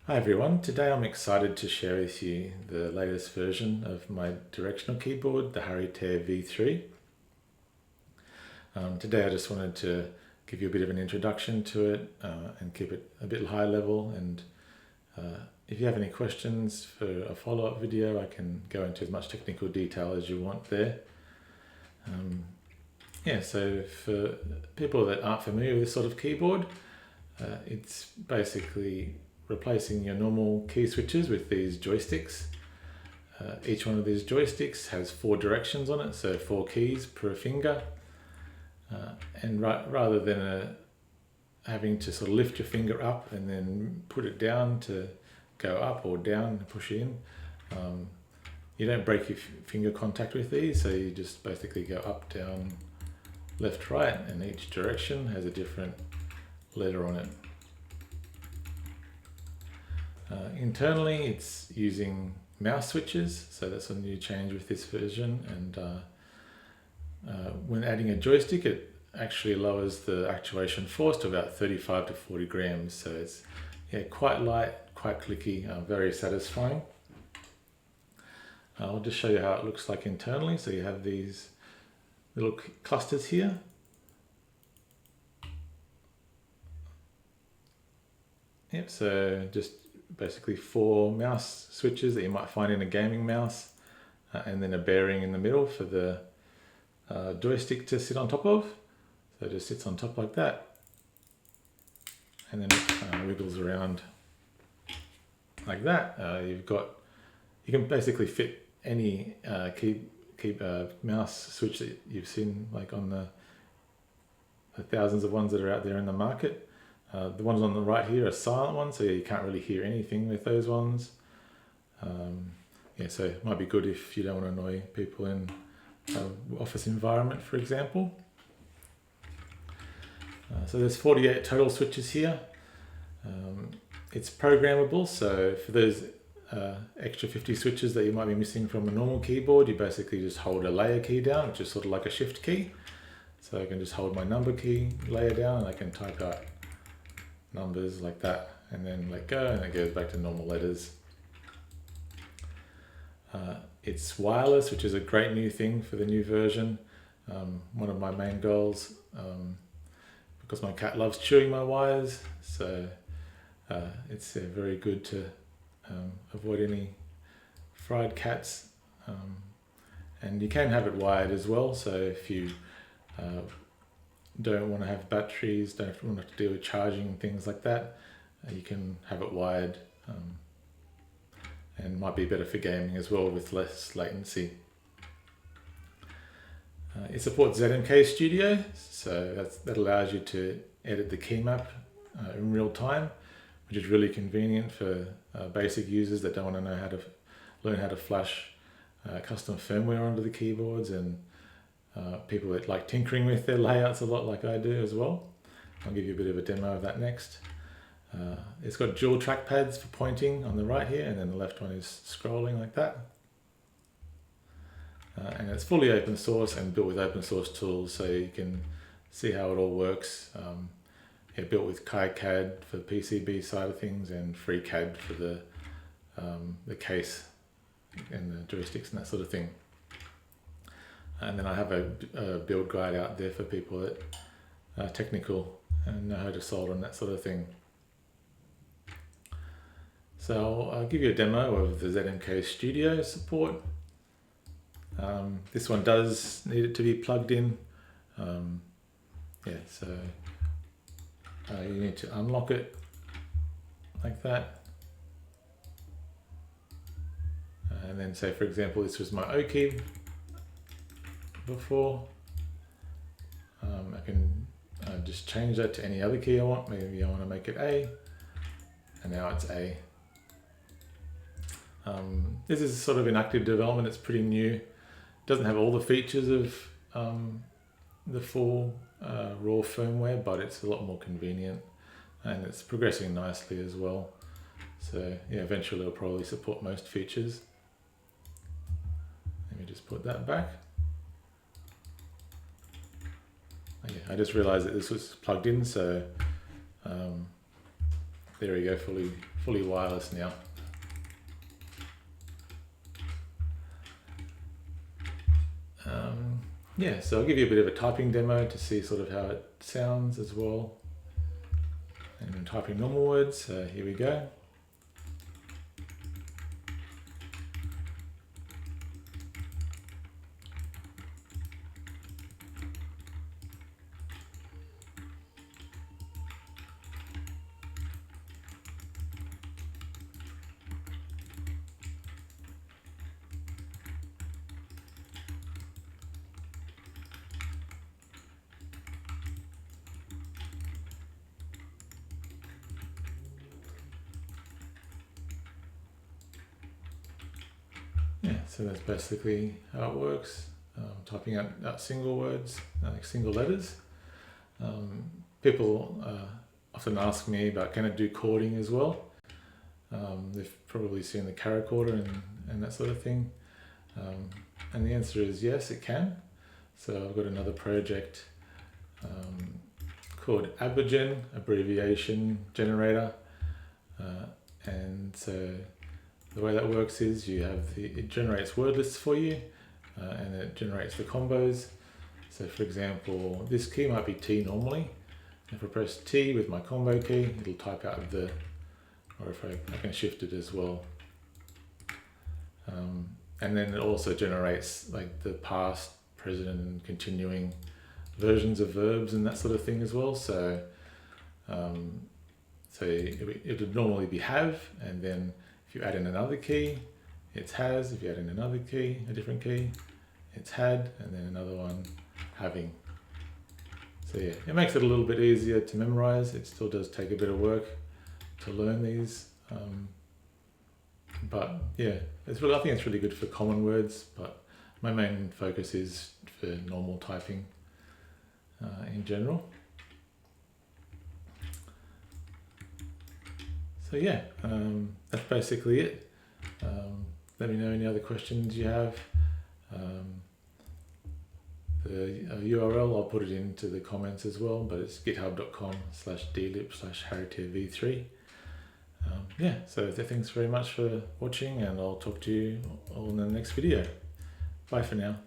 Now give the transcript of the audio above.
Hi everyone, today I'm excited to share with you the latest version of my directional keyboard, the Harite V3. Today I just wanted to give you a bit of an introduction to it and keep it a bit high level, and if you have any questions for a follow-up video I can go into as much technical detail as you want there. So for people that aren't familiar with this sort of keyboard, it's basically replacing your normal key switches with these joysticks. Each one of these joysticks has 4 directions on it, so 4 keys per finger. And rather than having to sort of lift your finger up and then put it down to go up or down and push in, you don't break your finger contact with these, so you just basically go up, down, left, right, and each direction has a different letter on it. Internally it's using mouse switches, so that's a new change with this version, and when adding a joystick it actually lowers the actuation force to about 35 to 40 grams, so it's quite light, quite clicky, very satisfying. I'll just show you how it looks like internally. So you have these little clusters here. So just basically 4 mouse switches that you might find in a gaming mouse, and then a bearing in the middle for the joystick to sit on top of. So it just sits on top like that, and then it wiggles around like that. You can basically fit any mouse switch that you've seen, like on the thousands of ones that are out there in the market. The ones on the right here are silent ones, so you can't really hear anything with those ones. So it might be good if you don't want to annoy people in an office environment, for example. So there's 48 total switches here. It's programmable, so for those extra 50 switches that you might be missing from a normal keyboard, you basically just hold a layer key down, which is sort of like a shift key. So I can just hold my number key layer down and I can type out numbers like that, and then let go, and it goes back to normal letters. It's wireless, which is a great new thing for the new version. One of my main goals, because my cat loves chewing my wires, so it's very good to avoid any fried cats. And you can have it wired as well, so if you don't want to have batteries, don't want to deal with charging and things like that, you can have it wired, and might be better for gaming as well with less latency. It supports ZMK Studio, so that allows you to edit the key map in real time, which is really convenient for basic users that don't want to learn how to flash custom firmware onto the keyboards, and people that like tinkering with their layouts a lot, like I do as well. I'll give you a bit of a demo of that next. It's got dual trackpads for pointing on the right here, and then the left one is scrolling like that. And it's fully open source and built with open source tools, so you can see how it all works. Built with KiCad for the PCB side of things, and FreeCAD for the case and the joysticks and that sort of thing. And then I have a build guide out there for people that are technical and know how to solder and that sort of thing. So I'll give you a demo of the ZMK Studio support. This one does need it to be plugged in. So you need to unlock it like that. And then say, for example, this was my O key before. I can just change that to any other key I want. Maybe I want to make it A, and now it's A. This is sort of in active development. It's pretty new. It doesn't have all the features of the full raw firmware, but it's a lot more convenient, and it's progressing nicely as well. So eventually it'll probably support most features. Let me just put that back. I just realized that this was plugged in, so there we go, fully fully wireless now. Yeah, so I'll give you a bit of a typing demo to see sort of how it sounds as well. And I'm typing normal words, so here we go. Yeah, so that's basically how it works. Typing out single words, like single letters. People often ask me about can it do chording as well. They've probably seen the caracorder and that sort of thing. And the answer is yes, it can. So I've got another project called Abogen, abbreviation generator. And so the way that works is you have it generates word lists for you, and it generates the combos. So for example, this key might be T normally. If I press T with my combo key, it'll type out the, or if I can shift it as well. And then it also generates like the past, present, and continuing versions of verbs and that sort of thing as well. So, it would normally be have, and then if you add in another key, it's has. If you add in another key, a different key, it's had, and then another one, having. So yeah, it makes it a little bit easier to memorize. It still does take a bit of work to learn these. But yeah, I think it's really good for common words, but my main focus is for normal typing in general. So yeah, that's basically it. Let me know any other questions you have. The URL, I'll put it into the comments as well, but it's github.com/dlib/haritev3. Yeah, so thanks very much for watching, and I'll talk to you all in the next video. Bye for now.